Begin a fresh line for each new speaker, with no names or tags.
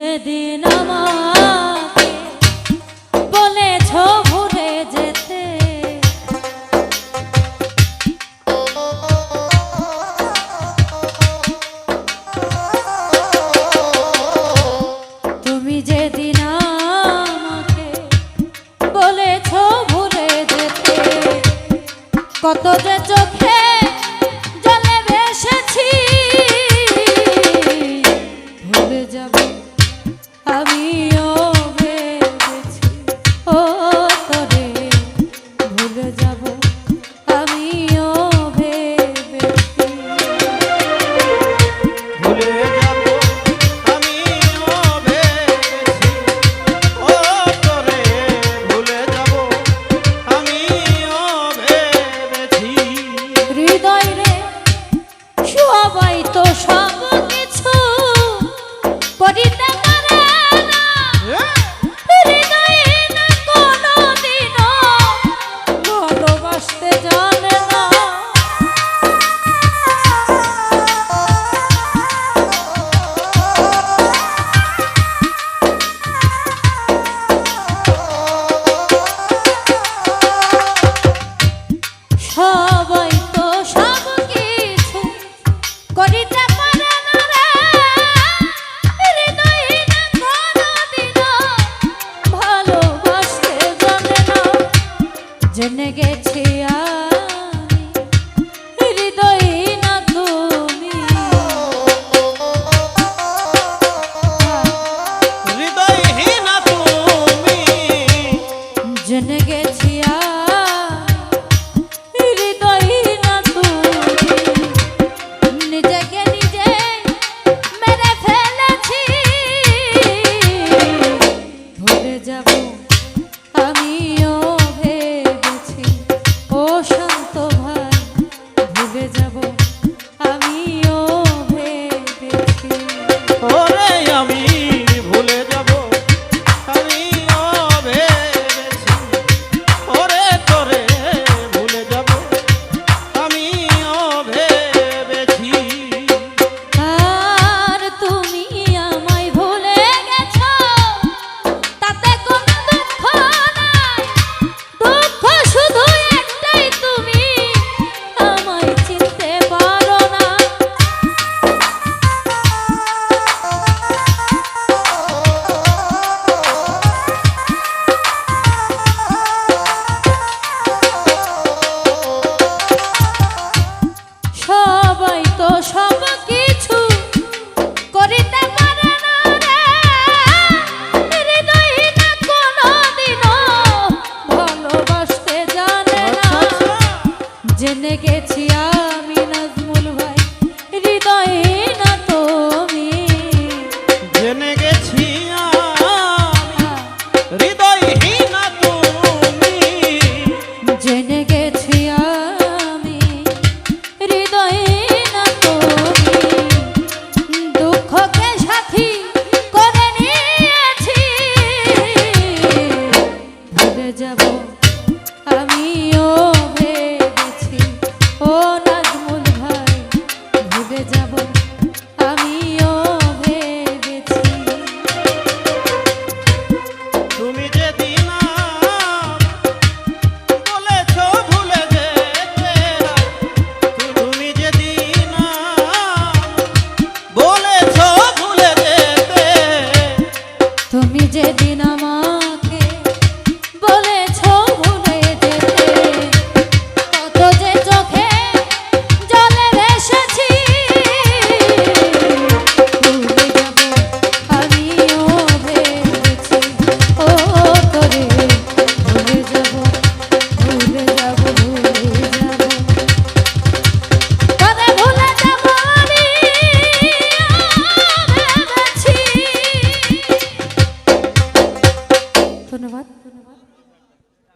সেদিন আমাকে বলেছ ভুলে যেতে, তুমি যেদিন আমাকে বলেছ ভুলে যেতে, কত যে চোখে জলে ভেসেছি, ভুলে যাব আমিও ভেবেছি ও তোরে, ভুলে যাব আমিও ভেবেছি,
ভুলে যাব আমিও ভেবেছি ও তোরে, ভুলে যাব আমিও ভেবেছি।
হৃদয় রে সবাই তো সব কিছু করিতে পারে না, হৃদয় না কোনোদিনও ভালোবাসতে জানে না। সবাই তো সব কিছু করিতে পারে না রে, হৃদয় না কোনোদিনও ভালোবাসতে জানে না। জেনে গেছি আমি হৃদয় না তুমি,
হৃদয়হীনা তুমি,
জেনে গেছি আমি হৃদয় না তুমি, নিজেকে নিজে মেরে ফেলেছি, ভুলে যাব আমিও ভেবেছি ও শান্ত ভাই, ভুলে যাব আমিও ভেবেছি।
ওরে আমি ভুলে যাব আমিও ভেবেছি, ওরে তোরে ভুলে যাব আমিও ভেবেছি।
আর তুমি আমায় ভুলে গেছো, তাতে কোনো দুঃখ নাই, দুঃখ শুধু একটাই, তুমি আমায় চিনতে পারো না। সবাই তো সব কিছু করিতে পারে না রে, হৃদয় না কোনোদিনও ভালোবাসতে জানে না। জেনে গেছি আমি নাজমুল ভাই হৃদয় না তুমি,
জেনে গেছি আমি হৃদয়হীনা তুমি,
জেনে গেছি আমি হৃদয় না তুমি, দুঃখকে সাথী করে নিয়েছি, ভুলে যাব আমিও ভেবেছি ও নাজমুল ভাই, ভুলে যাব আমিও ভেবেছি।
তুমি যেদিন বলেছ ভুলে যেতে, তুমি যেদিন বলেছ ভুলে যেতে,
তুমি যেদিন আমার